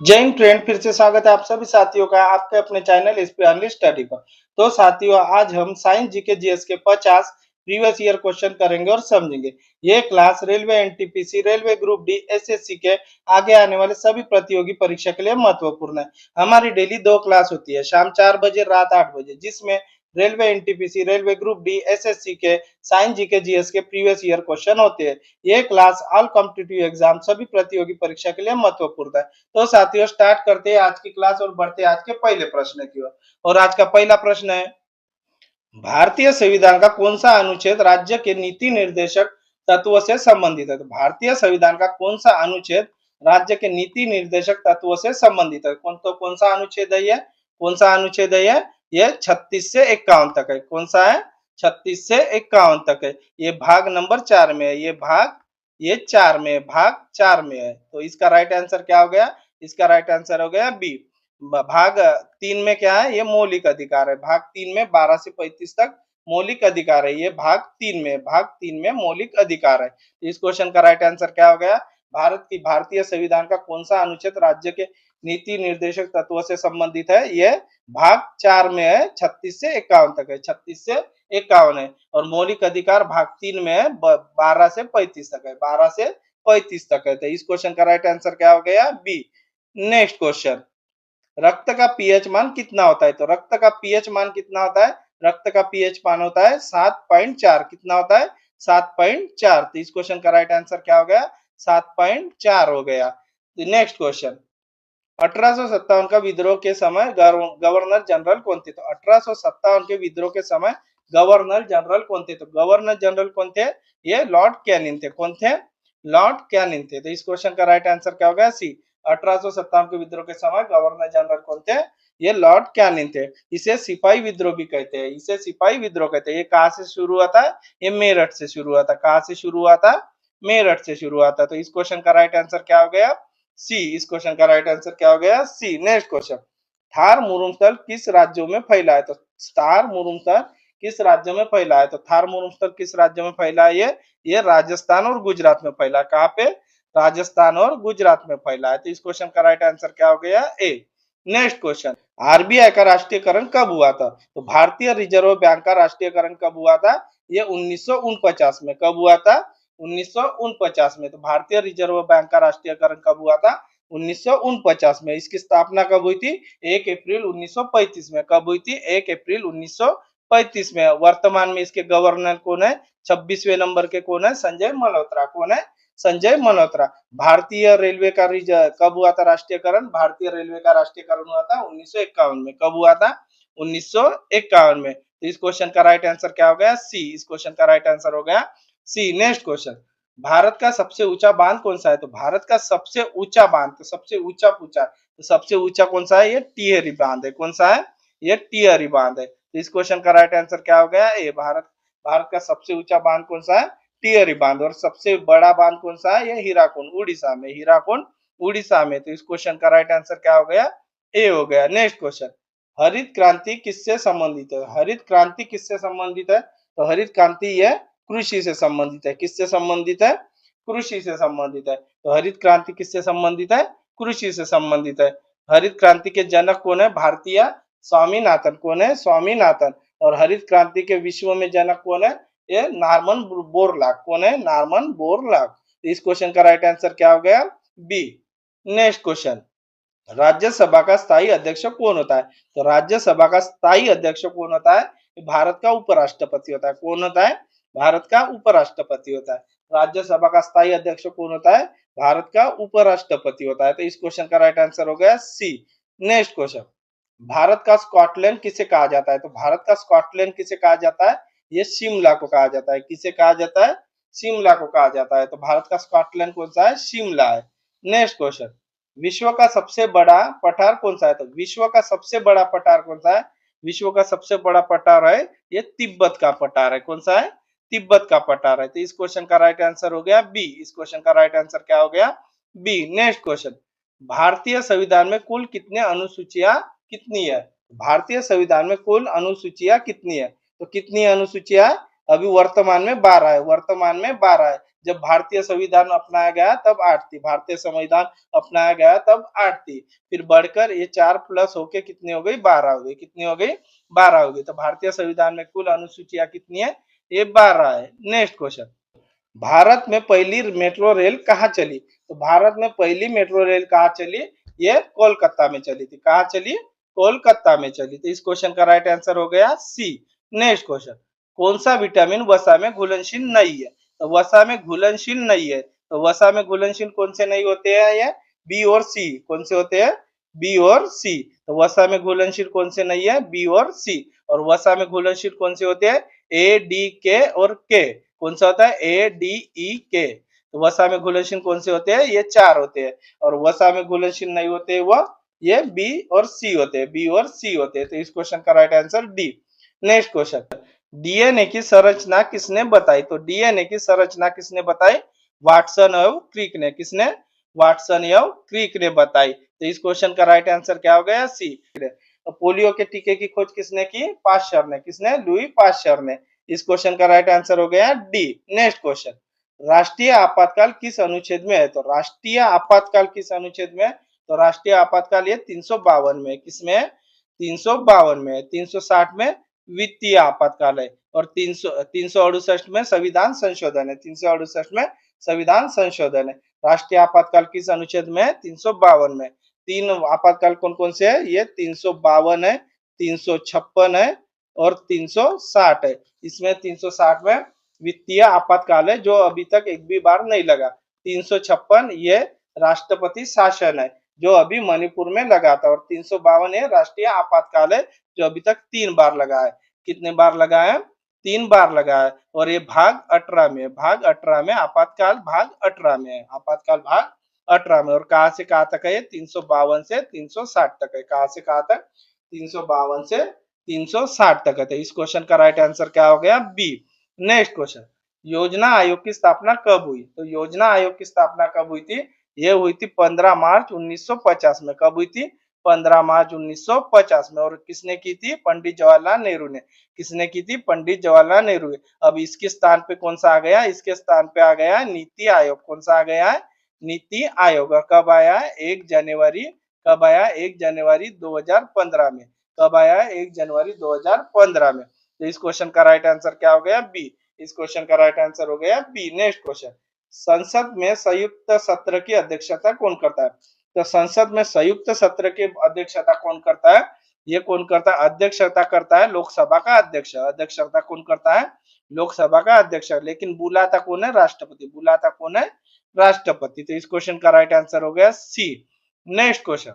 जय हिंद फ्रेंड, फिर से स्वागत है आप सभी साथियों का आपके अपने चैनल एसपी स्टडी पर। तो साथियों, आज हम साइंस जीके जीएस के 50 प्रीवियस ईयर क्वेश्चन करेंगे और समझेंगे। ये class railway NTPC, railway group D, SSC के आगे आने वाले सभी प्रतियोगी परीक्षा के लिए महत्वपूर्ण है। हमारी डेली 2 क्लास होती है, शाम 4 बजे, रात 8 बजे, जिसमें railway NTPC, railway group D, SSC के साइंस जीके जीएस के प्रीवियस ईयर क्वेश्चन होते हैं। ये क्लास ऑल कॉम्पिटिटिव एग्जाम सभी प्रतियोगी परीक्षा के लिए महत्वपूर्ण है। तो साथियों, स्टार्ट करते हैं आज की क्लास और बढ़ते हैं आज के पहले प्रश्न की ओर। और आज का पहला प्रश्न है, भारतीय संविधान का कौन सा अनुच्छेद राज्य के नीति निर्देशक तत्व से संबंधित है? तो भारतीय संविधान का कौन सा अनुच्छेद राज्य के नीति निर्देशक तत्व से संबंधित है? कौन सा अनुच्छेद है ये? कौन सा अनुच्छेद है ये 36 से 51 तक है। कौन सा है? 36 से 51 तक है। ये भाग नंबर 4 में है। ये 4 में है, भाग 4 में है। तो इसका राइट आंसर क्या हो गया? इसका राइट आंसर हो गया बी। भाग 3 में क्या है? ये मौलिक अधिकार है। भाग 3 में 12 से 35 तक मौलिक अधिकार है। ये भाग 3 में, भाग 3 में मौलिक अधिकार है। तो इस क्वेश्चन का राइट आंसर क्या हो गया? भारतीय संविधान का कौन सा अनुच्छेद राज्य के नीति निर्देशक तत्व से संबंधित है? ये भाग 4 में है, 36 से 51 तक है। 36 से 51 है। और मौलिक अधिकार भाग 3 में है, 12 से 35 तक है। 12 से 35 तक है। तो इस क्वेश्चन का राइट आंसर क्या हो गया? बी। नेक्स्ट क्वेश्चन, रक्त का पीएच मान कितना होता है? तो रक्त का पीएच मान कितना होता है? रक्त का पीएच मान होता है 7.4। कितना होता है? 7.4। तो इस क्वेश्चन का राइट आंसर क्या हो गया? 7.4 हो गया। नेक्स्ट क्वेश्चन, 1857 का विद्रोह के समय गवर्नर जनरल कौन थे? तो 1857 के विद्रोह के समय गवर्नर जनरल कौन थे? तो गवर्नर जनरल कौन थे? ये लॉर्ड कैनिंग थे। कौन थे? लॉर्ड कैनिंग थे। तो इस क्वेश्चन का राइट आंसर क्या होगा? सी। 1857 के विद्रोह के समय गवर्नर जनरल कौन थे? ये लॉर्ड कैनिंग थे। इसे सिपाही विद्रोह भी कहते हैं। इसे सिपाही विद्रोह कहते हैं। ये कहां से शुरू हुआ था? ये मेरठ से शुरू हुआ था। कहां से शुरू हुआ था? मेरठ से शुरू हुआ था। तो इस क्वेश्चन का राइट आंसर क्या हो गया? सी। इस क्वेश्चन का राइट आंसर क्या हो गया? सी। नेक्स्ट क्वेश्चन, थार मुरुमस्थल किस राज्यों में फैला है? तो थार मुरुमस्थल किस राज्य में फैला है? तो थार मुरुमस्थल किस राज्य में फैला है? ये राजस्थान और गुजरात में फैला। कहाँ पे? राजस्थान और गुजरात में फैला है। तो इस क्वेश्चन का राइट आंसर क्या हो गया? ए। नेक्स्ट क्वेश्चन, आरबीआई का राष्ट्रीयकरण कब हुआ था? तो भारतीय रिजर्व बैंक का राष्ट्रीयकरण कब हुआ था? ये 1949 में। कब हुआ था? 1949 में। तो भारतीय रिजर्व बैंक का राष्ट्रीयकरण कब हुआ था? 1949 में। इसकी स्थापना कब हुई थी? 1 अप्रैल 1935 में। कब हुई थी? 1 अप्रैल 1935 में। वर्तमान में इसके गवर्नर कौन है? 26वें नंबर के कौन है? संजय मल्होत्रा। कौन है? संजय मल्होत्रा। भारतीय रेलवे का कब हुआ था राष्ट्रीयकरण? भारतीय रेलवे का राष्ट्रीयकरण हुआ था 1951 में। कब हुआ था? 1951 में। तो इस क्वेश्चन का राइट आंसर क्या हो गया? सी। इस क्वेश्चन का राइट आंसर हो गया सी। नेक्स्ट क्वेश्चन, भारत का सबसे ऊंचा बांध कौन सा है? तो भारत का सबसे ऊंचा बांध, तो सबसे ऊंचा पूछा, तो सबसे ऊंचा कौन सा है? ये टिहरी बांध है। कौन सा है? ये टिहरी बांध है। तो इस क्वेश्चन का राइट आंसर क्या हो गया? ए। भारत भारत का सबसे ऊंचा बांध कौन सा है? टिहरी बांध। और सबसे बड़ा बांध कौन सा है? ये हीराकुंड, उड़ीसा में। हीराकुंड, उड़ीसा में। तो इस क्वेश्चन का राइट आंसर क्या हो गया? ए हो गया। नेक्स्ट क्वेश्चन, हरित क्रांति किससे संबंधित है? हरित क्रांति किससे संबंधित है? तो हरित क्रांति यह कृषि से संबंधित है। किससे संबंधित है? कृषि से संबंधित है। तो हरित क्रांति किससे संबंधित है? कृषि से संबंधित है। हरित क्रांति के जनक कौन है? भारतीय स्वामीनाथन। कौन है? स्वामीनाथन। और हरित क्रांति के विश्व में जनक कौन है? ये नॉर्मन बोरलॉग। कौन है? Norman Borlaug. इस क्वेश्चन का राइट आंसर क्या हो गया? बी। नेक्स्ट क्वेश्चन, राज्यसभा का स्थायी अध्यक्ष कौन होता है? तो राज्यसभा का स्थायी अध्यक्ष कौन होता है? भारत का उपराष्ट्रपति होता है। कौन होता है? भारत का उपराष्ट्रपति होता है। राज्यसभा का स्थायी अध्यक्ष कौन होता है? भारत का उपराष्ट्रपति होता है। तो इस क्वेश्चन का राइट आंसर हो गया सी। नेक्स्ट क्वेश्चन, भारत का स्कॉटलैंड किसे कहा जाता है? तो भारत का स्कॉटलैंड किसे कहा जाता है? ये शिमला को कहा जाता है। किसे कहा जाता है? शिमला को कहा जाता है। तो भारत का स्कॉटलैंड कौन सा है? शिमला है। नेक्स्ट क्वेश्चन, विश्व का सबसे बड़ा पठार कौन सा है? तो विश्व का सबसे बड़ा पठार कौन सा है? विश्व का सबसे बड़ा पठार है ये तिब्बत का पठार है। कौन सा है? तिब्बत का पठार है। तो इस क्वेश्चन का राइट आंसर हो गया बी। इस क्वेश्चन का राइट आंसर क्या हो गया? बी। नेक्स्ट क्वेश्चन, भारतीय संविधान में कुल कितने अनुसूचियां कितनी है? भारतीय संविधान में कुल अनुसूचियां कितनी है? तो कितनी अनुसूचियां? अभी वर्तमान में 12 है। वर्तमान में 12 है। जब भारतीय संविधान अपनाया गया तब 8 थी, भारतीय संविधान अपनाया गया तब 8 थी, फिर बढ़कर ये 4 प्लस होके कितनी हो गई, 12 हो गई, कितनी हो गई, 12 हो गई। तो भारतीय संविधान में कुल अनुसूचियां कितनी है, ये 12 है। नेक्स्ट क्वेश्चन, भारत में पहली मेट्रो रेल कहाँ चली, तो भारत में पहली मेट्रो रेल कहाँ चली, ये कोलकाता में चली थी, कहाँ चली, कोलकाता में चली। तो इस क्वेश्चन का राइट आंसर हो गया सी। नेक्स्ट क्वेश्चन, कौन सा विटामिन वसा में घुलनशील नहीं है, तो वसा में घुलनशील नहीं है, तो वसा में घुलनशील कौन से नहीं होते हैं, ये बी और सी, कौन से होते हैं, बी और सी। तो वसा में घुलनशील कौन से नहीं है, बी और सी। और वसा में घुलनशील कौन से होते हैं, ए डी के और के, कौन सा होता है, ए डी ई के। तो वसा में घुलनशील कौन से होते हैं, ये 4 होते हैं। और वसा में घुलनशील नहीं होते वह ये बी और सी होते हैं, बी और सी होते हैं। तो इस क्वेश्चन का right answer D. Next question, DNA की संरचना किसने बताई, तो डीएनए की संरचना किसने बताई, वाटसन और क्रिक ने, किसने, वाटसन और क्रिक ने बताई। तो इस क्वेश्चन का राइट आंसर क्या हो गया, सी। तो पोलियो के टीके की खोज किसने की, पाश्चर ने, किसने, लुई पाश्चर ने। इस क्वेश्चन का राइट आंसर हो गया डी। नेक्स्ट क्वेश्चन, राष्ट्रीय आपातकाल किस अनुच्छेद में है, तो राष्ट्रीय आपातकाल किस अनुच्छेद में, तो राष्ट्रीय आपातकाल ये 352 में, किसमें, 352 में। 360 में वित्तीय आपातकाल है, और 368 में संविधान संशोधन है, 368 में संविधान संशोधन है। राष्ट्रीय आपातकाल किस अनुच्छेद में है, 352 में। तीन आपातकाल कौन कौन से है, ये 352 है, 356 है और 360 है। इसमें 360 में वित्तीय आपातकाल है, जो अभी तक एक भी बार नहीं लगा। 356 ये राष्ट्रपति शासन है, जो अभी मणिपुर में लगा था। और 352 ये राष्ट्रीय आपातकाल है, जो अभी तक 3 बार लगा है। कितने बार लगा है, 3 बार लगा है। और ये भाग 18 में, भाग 18 में आपातकाल, भाग 18 में है, आपातकाल भाग 18 में। और कहां से कहां तक है, 352 से 360 तक है, कहां से कहां तक, 352 से 360 तक है। तो इस क्वेश्चन का राइट आंसर क्या हो गया, बी। नेक्स्ट क्वेश्चन, योजना आयोग की स्थापना कब हुई, तो योजना आयोग की स्थापना कब हुई थी, ये हुई थी 15 मार्च 1950 में। कब हुई थी, 15 मार्च 1950 में। और किसने की थी, पंडित जवाहरलाल नेहरू ने, किसने की थी, पंडित जवाहरलाल नेहरू ने। अब इसके स्थान पे कौन सा आ गया, इसके स्थान पे आ गया नीति आयोग, कौन सा आ गया है, नीति आयोग। और कब आया है, 1 जनवरी, कब आया, 1 जनवरी 2015 में, कब आया है, 1 जनवरी 2015 में। तो इस क्वेश्चन का राइट आंसर क्या हो गया, बी। इस क्वेश्चन का राइट आंसर हो गया बी। नेक्स्ट क्वेश्चन, संसद में संयुक्त सत्र की अध्यक्षता कौन करता है, तो संसद में संयुक्त सत्र की अध्यक्षता कौन करता है, ये कौन करता है, अध्यक्षता करता है लोकसभा का अध्यक्ष। अध्यक्षता कौन करता है, लोकसभा का अध्यक्ष। लेकिन बुलाता कौन है, राष्ट्रपति, बुलाता कौन है, राष्ट्रपति। तो इस क्वेश्चन का राइट आंसर हो गया सी। नेक्स्ट क्वेश्चन,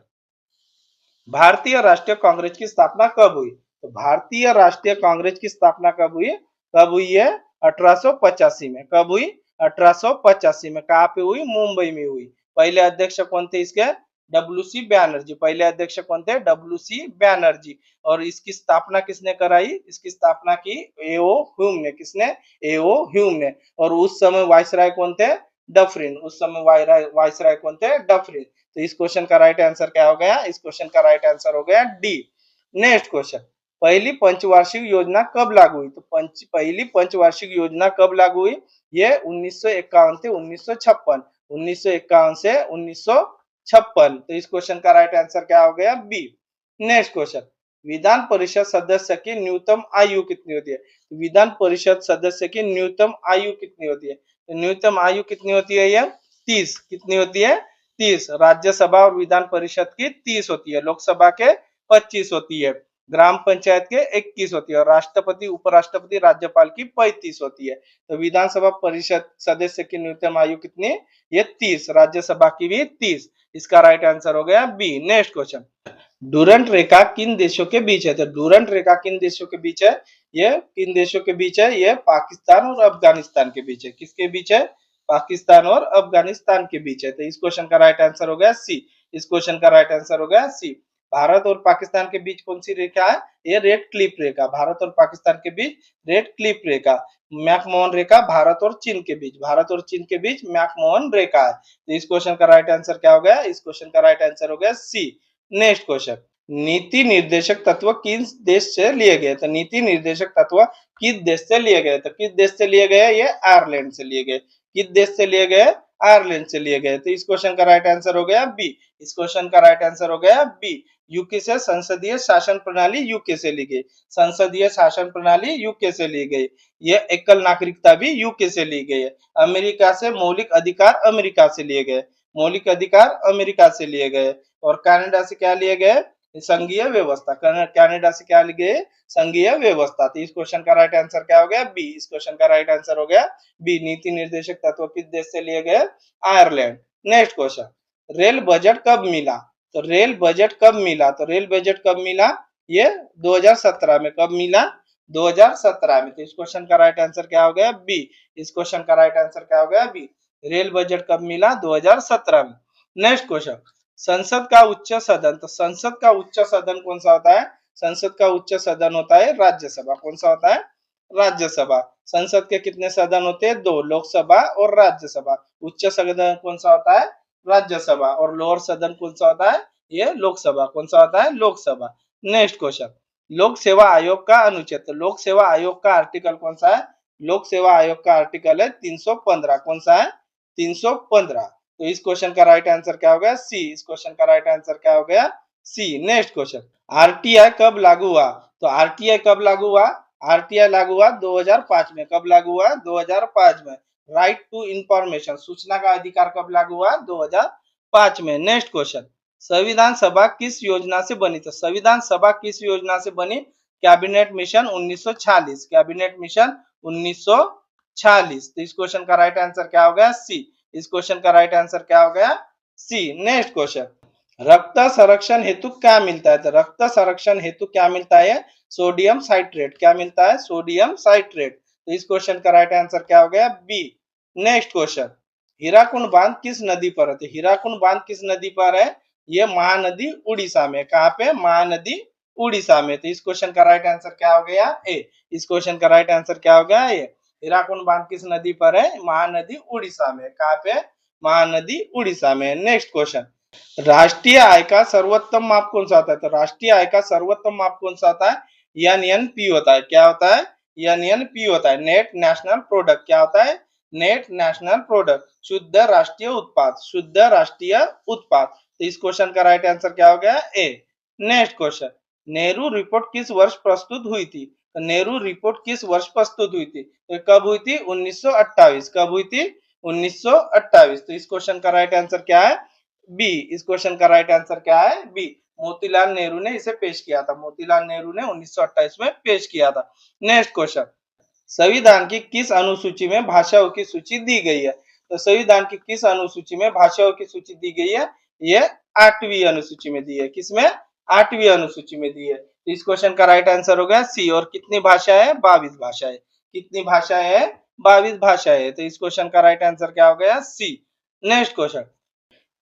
भारतीय राष्ट्रीय कांग्रेस की स्थापना कब हुई, तो भारतीय राष्ट्रीय कांग्रेस की स्थापना कब हुई, कब हुई है, 1885 में। कब हुई, 1885 में। कहाँ पे हुई, मुंबई में हुई। पहले अध्यक्ष कौन थे इसके, डब्ल्यू.सी. बैनर्जी, पहले अध्यक्ष कौन थे, डब्ल्यू.सी. बैनर्जी। और इसकी स्थापना किसने कराई, इसकी स्थापना की ए.ओ. ह्यूम ने, किसने, ए.ओ. ह्यूम ने। और उस समय वायसराय कौन थे, डफरिन, उस समय वायसराय कौन थे, डफरिन। तो इस क्वेश्चन का राइट आंसर क्या हो गया, इस क्वेश्चन का राइट आंसर हो गया डी। नेक्स्ट क्वेश्चन, पहली पंचवार्षिक योजना कब लागू हुई, तो पहली पंचवार्षिक योजना कब लागू हुई, ये 1951 से 1956, 1951 से 1956। तो इस क्वेश्चन का राइट आंसर क्या हो गया, B. Next question, Vidhan Parishad सदस्य की न्यूनतम आयु कितनी होती है, विधान परिषद सदस्य की न्यूनतम आयु कितनी होती है, तो न्यूनतम आयु कितनी होती है, ये 30, कितनी होती है, 30। राज्यसभा और विधान परिषद की 30 होती है, लोकसभा के 25 होती है, ग्राम पंचायत के 21 होती है, और राष्ट्रपति, उपराष्ट्रपति, राज्यपाल की 35 होती है। तो विधानसभा परिषद सदस्य की न्यूनतम आयु कितनी, ये 30, राज्यसभा की भी 30। इसका राइट आंसर हो गया बी। नेक्स्ट क्वेश्चन, डूरंट रेखा किन देशों के बीच है, तो डूरंट रेखा किन देशों के बीच है, ये किन देशों के बीच है, ये पाकिस्तान और अफगानिस्तान के बीच है। किसके बीच है, पाकिस्तान और अफगानिस्तान के बीच है। तो इस क्वेश्चन का राइट आंसर हो गया सी। इस क्वेश्चन का राइट आंसर हो गया सी। भारत और पाकिस्तान के बीच कौन सी रेखा है, ये रेड क्लिफ रेखा, भारत और पाकिस्तान के बीच रेड क्लिफ रेखा। मैकमोहन रेखा भारत और चीन के बीच, भारत और चीन के बीच मैकमोहन रेखा है। तो इस क्वेश्चन का राइट आंसर क्या हो गया, इस क्वेश्चन का राइट आंसर हो गया सी। नेक्स्ट क्वेश्चन, नीति निर्देशक तत्व किस देश से लिए गए, तो नीति निर्देशक तत्व किस देश से लिए गए, तो किस देश से लिए गए, ये आयरलैंड से लिए गए। किस देश से लिए गए? आयरलैंड से लिए गए। तो इस क्वेश्चन का राइट आंसर हो गया बी। इस क्वेश्चन का राइट आंसर हो गया बी। यूके से संसदीय शासन प्रणाली यूके से ली गई। संसदीय शासन प्रणाली यूके से ली गई। यह एकल नागरिकता भी यूके से ली गई है। अमेरिका से मौलिक अधिकार अमेरिका से लिए गए। मौलिक अधिकार अमेरिका से लिए गए। और कनाडा से क्या लिए गए? संघीय व्यवस्था। कनाडा से क्या लिए गए? संघीय व्यवस्था। तो इस क्वेश्चन का राइट आंसर क्या हो गया? बी। इस क्वेश्चन का राइट आंसर हो गया बी। नीति निर्देशक तत्व किस देश से लिए गए? Ireland. Next question, rail budget कब मिला? तो रेल बजट कब मिला? तो रेल बजट कब मिला? ये 2017 में। कब मिला? 2017 में। तो इस क्वेश्चन का राइट आंसर क्या हो गया? बी। इस क्वेश्चन का राइट आंसर क्या हो गया? बी। रेल बजट कब मिला? 2017 में। नेक्स्ट क्वेश्चन, संसद का उच्च सदन। तो संसद का उच्च सदन कौन सा होता है? संसद का उच्च सदन होता है राज्यसभा। कौन सा होता है? राज्यसभा। संसद के कितने सदन होते हैं? दो, लोकसभा और राज्यसभा। उच्च सदन कौन सा होता है? राज्यसभा। और लोअर सदन कौन सा होता है? ये लोकसभा। कौन सा होता है? लोकसभा। नेक्स्ट क्वेश्चन, लोक सेवा आयोग का अनुच्छेद। तो लोक सेवा आयोग का आर्टिकल कौन सा है? लोक सेवा आयोग का आर्टिकल है 315। कौन सा है? 315। तो इस क्वेश्चन का राइट आंसर क्या हो गया? सी। इस क्वेश्चन का राइट आंसर क्या हो गया? सी। नेक्स्ट क्वेश्चन, आरटीआई कब लागू हुआ? तो आरटीआई कब लागू हुआ? आरटीआई लागू हुआ 2005 में। कब लागू हुआ? 2005 में। राइट टू इंफॉर्मेशन, सूचना का अधिकार कब लागू हुआ? 2005 में। नेक्स्ट क्वेश्चन, संविधान सभा किस योजना से बनी? तो संविधान सभा किस योजना से बनी? Cabinet mission 1946। Cabinet mission 1946। तो इस क्वेश्चन का राइट आंसर क्या हो गया? सी। इस क्वेश्चन का राइट आंसर क्या हो गया? सी। नेक्स्ट क्वेश्चन, रक्त संरक्षण हेतु क्या मिलता है? तो रक्त संरक्षण हेतु क्या मिलता है? Sodium citrate. क्या मिलता है? Sodium citrate. तो इस क्वेश्चन का राइट आंसर क्या हो गया? बी। नेक्स्ट क्वेश्चन, हीराकुंड बांध किस नदी पर है? तो हीराकुंड बांध किस नदी पर है? ये महानदी उड़ीसा में। कहाँ पे? महानदी उड़ीसा में। तो इस क्वेश्चन का राइट आंसर क्या हो गया? ए। इस क्वेश्चन का राइट आंसर क्या हो गया? ए। हीराकुंड बांध किस नदी पर है? महानदी उड़ीसा में। कहाँ पे? महानदी उड़ीसा में। नेक्स्ट क्वेश्चन, राष्ट्रीय आय का सर्वोत्तम माप कौन सा होता है? तो राष्ट्रीय आय का सर्वोत्तम माप कौन सा होता है? एनएनपी होता है। क्या होता है? एनएनपी होता है। Net national product. क्या होता है? Net national product. शुद्ध राष्ट्रीय उत्पाद। शुद्ध राष्ट्रीय उत्पाद। तो इस क्वेश्चन का राइट आंसर क्या हो गया? ए। नेक्स्ट क्वेश्चन, नेहरू रिपोर्ट किस वर्ष प्रस्तुत हुई थी? तो नेहरू रिपोर्ट किस वर्ष प्रस्तुत हुई थी? तो कब हुई थी? 1928। कब हुई थी? 1928। तो इस क्वेश्चन का राइट आंसर क्या है? बी। इस क्वेश्चन का राइट आंसर क्या है? बी। मोतीलाल नेहरू ने इसे पेश किया था। मोतीलाल नेहरू ने 1928 में पेश किया था। नेक्स्ट क्वेश्चन, संविधान की किस अनुसूची में भाषाओं की सूची दी गई है? तो संविधान की किस अनुसूची में भाषाओं की सूची दी गई है? ये 8वीं अनुसूची में दी है। किसमें? 8वीं अनुसूची में दी है। तो इस क्वेश्चन का राइट आंसर हो गया सी। और कितनी भाषा है? 22 भाषाएं। कितनी भाषाएं है? 22 भाषाएं। तो इस क्वेश्चन का राइट आंसर क्या हो गया? सी। नेक्स्ट क्वेश्चन,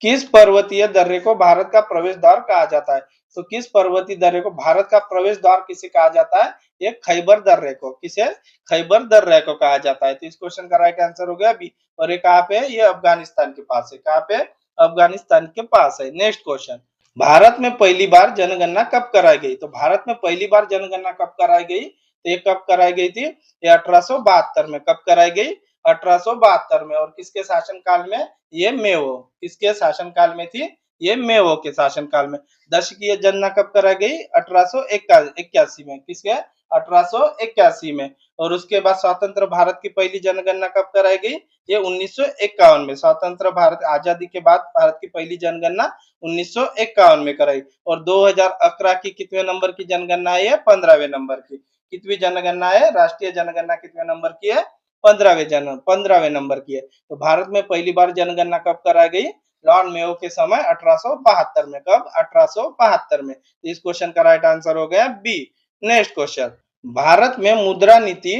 किस पर्वतीय दर्रे को भारत का प्रवेश द्वार कहा जाता है? तो किस पर्वतीय दर्रे को भारत का प्रवेश द्वार किसे कहा जाता है? ये खैबर दर्रे को। किसे? खैबर दर्रे को कहा जाता है। तो इस क्वेश्चन का राइट आंसर हो गया बी। और ये कहाँ पे है? ये अफगानिस्तान के पास है। कहाँ पे? अफगानिस्तान के पास है। नेक्स्ट क्वेश्चन, भारत में पहली बार जनगणना कब कराई गई? तो भारत में पहली बार जनगणना कब कराई गई? तो ये कब कराई गई थी? ये 1872 में। कब कराई गई? 1872 में। और किसके शासन काल में? ये मेवो। किसके शासन काल में थी? ये मेवो के शासन काल में। दशकीय जनगणना कब कराई गई? 1881 में। किसके? 1881 में। और उसके बाद स्वतंत्र भारत की पहली जनगणना कब कराई गई? ये 1951 में। स्वतंत्र भारत आजादी के बाद भारत की पहली जनगणना 1951 में कराई। और 2011 की कितने नंबर की जनगणना है? 15वें नंबर की। कितनी जनगणना है? राष्ट्रीय जनगणना कितने नंबर की है? 15वें नंबर की है। तो भारत में पहली बार जनगणना कब कराई गई? लॉर्ड मेयो के समय 1872 में। कब? 1872 में। तो इस क्वेश्चन का राइट आंसर हो गया बी। नेक्स्ट क्वेश्चन, भारत में मुद्रा नीति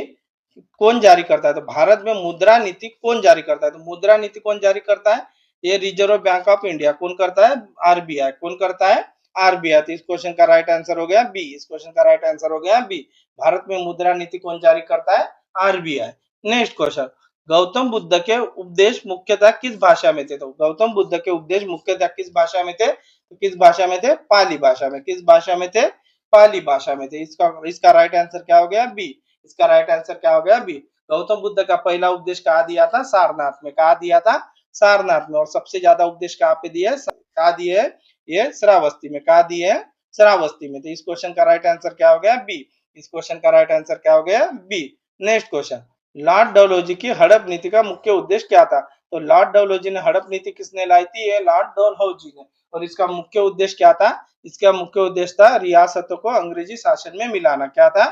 कौन जारी करता है? तो भारत में मुद्रा नीति कौन जारी करता है? तो मुद्रा नीति कौन जारी करता है? ये रिजर्व बैंक ऑफ इंडिया। कौन करता है? आरबीआई। कौन करता है? आरबीआई। तो इस क्वेश्चन का राइट आंसर हो गया बी। इस क्वेश्चन का राइट आंसर हो गया बी। भारत में मुद्रा नीति कौन जारी करता है? RBI. Next question, Gautam Buddha के उपदेश मुख्यतः किस भाषा में थे? तो गौतम बुद्ध के उपदेश मुख्यतः किस भाषा में थे? तो किस भाषा में थे? पाली भाषा में। किस भाषा में थे? पाली भाषा में थे। इसका राइट आंसर क्या हो गया? बी। इसका राइट आंसर क्या हो गया? बी। गौतम बुद्ध का पहला उपदेश कहाँ दिया था? सारनाथ में। कहाँ दिया था? सारनाथ में। और सबसे ज्यादा उपदेश कहाँ पे दिए? कहाँ दिए? ये श्रावस्ती में। कहाँ दिए? श्रावस्ती में। तो इस क्वेश्चन का राइट आंसर क्या हो गया? बी। इस क्वेश्चन का राइट आंसर क्या हो गया? बी। नेक्स्ट क्वेश्चन, लॉर्ड डालहौजी की हड़प नीति का मुख्य उद्देश्य क्या था? तो लॉर्ड डालहौजी ने हड़प नीति किसने लाई थी? ये लॉर्ड डालहौजी ने। और इसका मुख्य उद्देश्य क्या था? इसका मुख्य उद्देश्य था रियासतों को अंग्रेजी शासन में मिलाना। क्या था?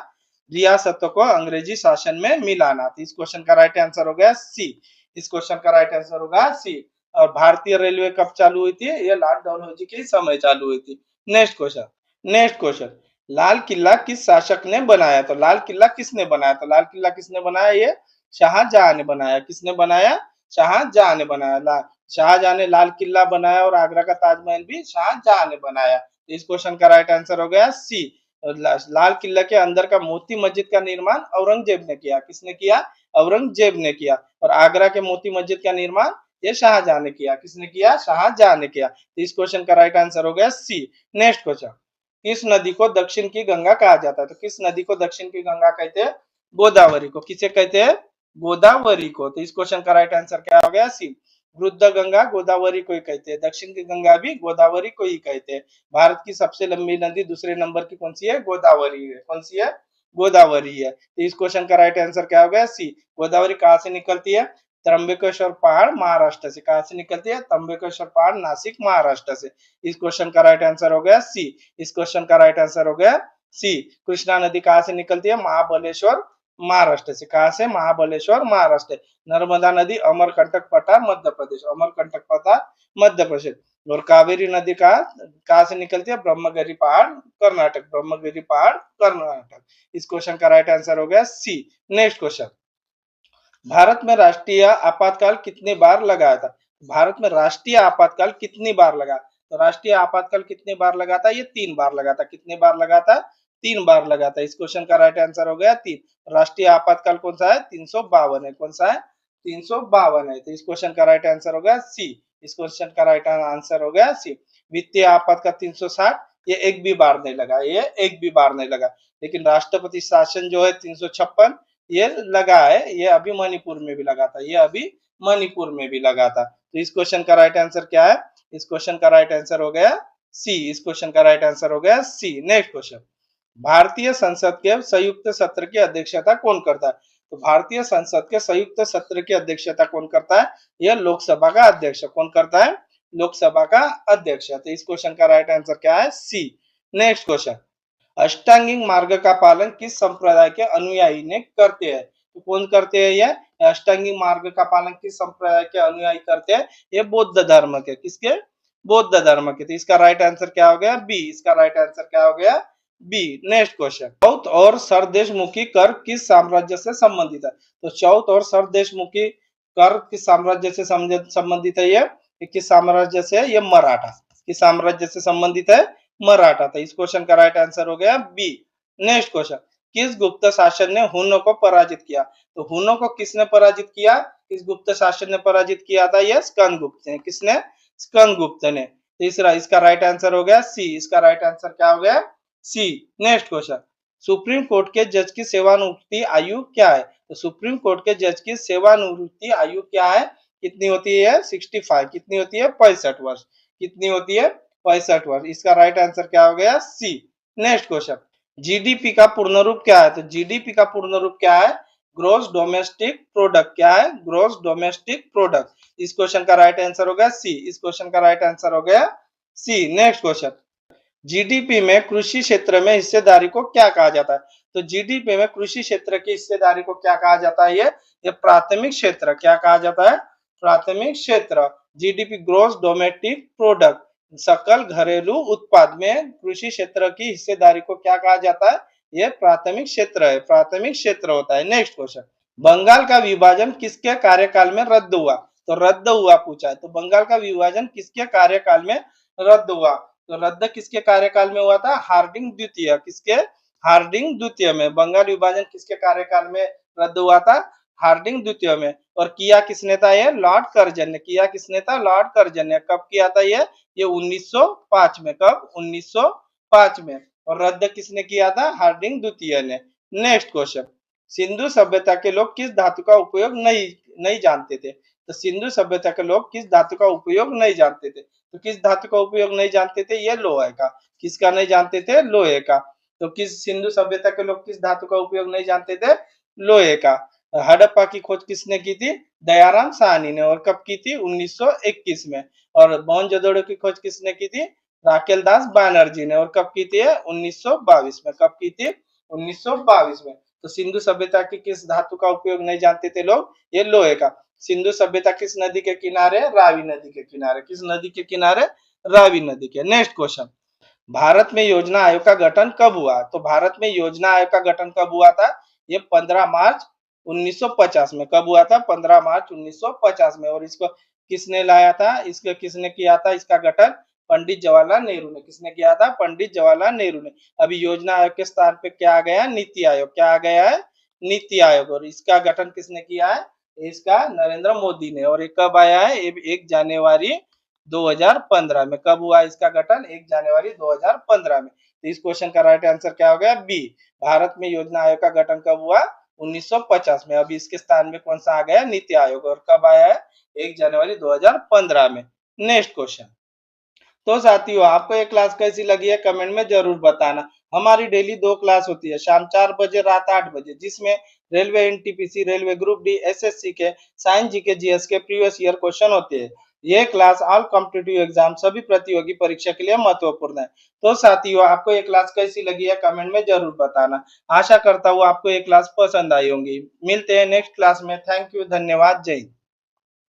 रियासतों को अंग्रेजी शासन में मिलाना। तो इस क्वेश्चन का राइट आंसर हो गया सी। इस क्वेश्चन का राइट आंसर होगा सी। और भारतीय रेलवे कब चालू हुई थी? ये लॉर्ड डालहौजी के समय चालू हुई थी। Next question, next question, Lal Qila किस शासक ने बनाया? तो लाल किला किसने बनाया? तो लाल किला किसने बनाया? ये शाहजहां ने बनाया। किसने बनाया? शाहजहां ने बनाया। शाहजहां ने लाल किला बनाया और आगरा का ताजमहल भी शाहजहां ने बनाया। तो इस क्वेश्चन का राइट आंसर हो गया सी। लाल किला के अंदर का मोती मस्जिद का निर्माण औरंगजेब ने किया। किसने किया? औरंगजेब ने किया। और आगरा के मोती मस्जिद का निर्माण ये शाहजहां ने किया। किसने किया? शाहजहां ने किया। तो इस क्वेश्चन का राइट आंसर हो गया सी। नेक्स्ट क्वेश्चन, किस नदी को दक्षिण की गंगा कहा जाता है? तो किस नदी को दक्षिण की गंगा कहते हैं? गोदावरी को। किसे कहते हैं? गोदावरी को। तो इस क्वेश्चन का राइट आंसर क्या हो गया? सी। वृद्ध गंगा गोदावरी को ही कहते हैं। दक्षिण की गंगा भी गोदावरी को ही कहते हैं। भारत की सबसे लंबी नदी दूसरे नंबर की कौन सी है? गोदावरी है। कौन सी है? गोदावरी है। तो इस क्वेश्चन का राइट आंसर क्या हो गया? सी। गोदावरी कहाँ से निकलती है? त्र्यंबकेश्वर पहाड़ महाराष्ट्र से। कहाँ से निकलती है? त्र्यंबकेश्वर पहाड़ नासिक महाराष्ट्र से। इस क्वेश्चन का राइट आंसर हो गया सी। इस क्वेश्चन का राइट आंसर हो गया सी। कृष्णा नदी कहाँ से निकलती है? महाबलेश्वर महाराष्ट्र से। कहाँ से? महाबलेश्वर महाराष्ट्र। नर्मदा नदी अमरकंटक पठार मध्य प्रदेश। अमरकंटक पठार मध्य प्रदेश। और कावेरी नदी कहाँ से निकलती है? ब्रह्मगिरी पहाड़ कर्नाटक। ब्रह्मगिरी पहाड़ कर्नाटक। इस क्वेश्चन का राइट आंसर हो गया सी। नेक्स्ट क्वेश्चन, भारत में राष्ट्रीय आपातकाल कितनी बार लगाया था? भारत में राष्ट्रीय आपातकाल कितनी बार लगा? तो राष्ट्रीय आपातकाल कितनी बार लगा था? ये 3 बार लगा था। कितनी बार लगा था? 3 बार लगा था। इस क्वेश्चन का राइट आंसर हो गया 3। राष्ट्रीय आपातकाल कौन सा है? 352 है। कौन सा है? 352 है। तो इस क्वेश्चन का राइट आंसर हो गया सी। इस क्वेश्चन का राइट आंसर हो गया सी। वित्तीय आपातकाल 360, ये एक भी बार नहीं लगा। ये एक भी बार नहीं लगा। लेकिन राष्ट्रपति शासन जो है 356, ये लगा है। ये अभी मणिपुर में भी लगा था। ये अभी मणिपुर में भी लगा था। तो इस क्वेश्चन का राइट आंसर क्या है? इस क्वेश्चन का राइट आंसर हो गया सी। इस क्वेश्चन का राइट आंसर हो गया सी। नेक्स्ट क्वेश्चन, भारतीय संसद के संयुक्त सत्र की अध्यक्षता कौन करता है? तो भारतीय संसद के संयुक्त सत्र की अध्यक्षता कौन करता है? यह लोकसभा का अध्यक्ष। कौन करता है? लोकसभा का अध्यक्ष। तो इस क्वेश्चन का राइट आंसर क्या है? सी। नेक्स्ट क्वेश्चन, अष्टांगिक मार्ग का पालन किस संप्रदाय के अनुयायी ने करते हैं? तो कौन करते हैं ये? अष्टांगिक मार्ग का पालन किस संप्रदाय के अनुयायी करते हैं? ये बौद्ध धर्म के। किसके? बौद्ध धर्म के। तो इसका राइट आंसर क्या हो गया? बी। इसका राइट आंसर क्या हो गया? बी। नेक्स्ट क्वेश्चन, चौथ और सरदेशमुखी कर किस साम्राज्य से संबंधित है? तो चौथ और सरदेशमुखी कर किस साम्राज्य से संबंधित है? ये किस साम्राज्य से? ये मराठा। किस साम्राज्य से संबंधित है? मराठा था। इस क्वेश्चन का राइट आंसर हो गया बी। नेक्स्ट क्वेश्चन, किस गुप्त शासन ने हुनों को पराजित किया? तो हुनों को किसने पराजित किया? किस गुप्त शासन ने पराजित किया था? ये स्कंदगुप्त ने। किसने? स्कंदगुप्त ने। तीसरा, इसका राइट आंसर हो गया सी। इसका राइट आंसर क्या हो गया? सी। नेक्स्ट क्वेश्चन, सुप्रीम कोर्ट के जज की सेवानिवृत्ति आयु क्या है? तो सुप्रीम कोर्ट के जज की सेवानिवृत्ति आयु क्या है? कितनी होती है? 65। कितनी होती है? 65 वर्ष। कितनी होती है? 65 वर्ष। इसका राइट आंसर क्या हो गया? सी। नेक्स्ट क्वेश्चन, जीडीपी का पूर्ण रूप क्या है? तो जीडीपी का पूर्ण रूप क्या है? Gross domestic product. क्या है? Gross domestic product. इस क्वेश्चन का राइट आंसर हो गया सी। इस क्वेश्चन का राइट आंसर हो गया सी। नेक्स्ट क्वेश्चन, जीडीपी में कृषि क्षेत्र में हिस्सेदारी को क्या कहा जाता है? तो जीडीपी में कृषि क्षेत्र की हिस्सेदारी को क्या कहा जाता है? ये प्राथमिक क्षेत्र। क्या कहा जाता है? प्राथमिक क्षेत्र। जीडीपी ग्रोस डोमेस्टिक प्रोडक्ट, सकल घरेलू उत्पाद में कृषि क्षेत्र की हिस्सेदारी को क्या कहा जाता है? ये प्राथमिक क्षेत्र है। प्राथमिक क्षेत्र होता है। नेक्स्ट क्वेश्चन, बंगाल का विभाजन किसके कार्यकाल में रद्द हुआ? तो रद्द हुआ पूछा है। तो बंगाल का विभाजन किसके कार्यकाल में रद्द हुआ? तो रद्द किसके कार्यकाल में हुआ था? हार्डिंग द्वितीय। किसके? हार्डिंग द्वितीय में। बंगाल विभाजन किसके कार्यकाल में रद्द हुआ था? हार्डिंग द्वितीय में। और किया किसने था? ये लॉर्ड कर्जन ने। किया किसने था? लॉर्ड कर्जन ने। कब किया था ये 1905 में। कब? 1905 में। और रद्द किसने किया था? हार्डिंग द्वितीय ने। नेक्स्ट क्वेश्चन, सिंधु सभ्यता के लोग किस धातु का उपयोग नहीं नहीं जानते थे? तो सिंधु सभ्यता के लोग किस धातु का उपयोग नहीं जानते थे? तो किस धातु का उपयोग नहीं जानते थे? ये लोहे का। किसका नहीं जानते थे? लोहे का। तो किस सिंधु सभ्यता के लोग किस धातु का उपयोग नहीं जानते थे? लोहे का। हड़प्पा की खोज किसने की थी? दयाराम साहनी ने। और कब की थी? 1921 में। और मोहनजोदड़ो की खोज किसने की थी? राकेल दास बैनर्जी ने। और कब की थी? 1922 में। कब की थी? 1922 में। तो सिंधु सभ्यता की किस धातु का उपयोग नहीं जानते थे लोग? ये लोहे का। सिंधु सभ्यता किस नदी के किनारे? रावी नदी के किनारे। किस नदी के किनारे? रावी नदी के। नेक्स्ट क्वेश्चन, भारत में योजना आयोग का गठन कब हुआ? तो भारत में योजना आयोग का गठन कब हुआ था? ये 15 मार्च 1950 में। कब हुआ था? 15 मार्च 1950 में। और इसको किसने लाया था? इसको किसने किया था इसका गठन? पंडित जवाहरलाल नेहरू ने। किसने किया था? पंडित जवाहरलाल नेहरू ने। अभी योजना आयोग के स्थान पे क्या आ गया? नीति आयोग। क्या आ गया है? नीति आयोग। और इसका गठन किसने किया है? इसका नरेंद्र मोदी ने। और ये कब आया है? 1 जनवरी 2015 में। कब हुआ इसका गठन? 1 जनवरी 2015 में। तो इस क्वेश्चन का राइट आंसर क्या हो गया? बी। भारत में योजना आयोग का गठन कब हुआ? 1950 में। अभी इसके स्थान में कौन सा आ गया? नीति आयोग। और कब आया है? 1 जनवरी 2015 में। नेक्स्ट क्वेश्चन, तो साथियों आपको ये क्लास कैसी लगी है कमेंट में जरूर बताना। हमारी डेली 2 क्लास होती है, शाम 4 बजे, रात 8 बजे, जिसमें railway NTPC, railway group D, SSC के साइंस जीके जीएस के प्रीवियस ईयर क्वेश्चन होते हैं। ये क्लास ऑल कॉम्पिटिटिव एग्जाम सभी प्रतियोगी परीक्षा के लिए महत्वपूर्ण है। तो साथियों आपको ये क्लास कैसी लगी है कमेंट में जरूर बताना। आशा करता हूँ आपको ये क्लास पसंद आई होंगी। मिलते हैं नेक्स्ट क्लास में। थैंक यू, धन्यवाद, जय हिंद।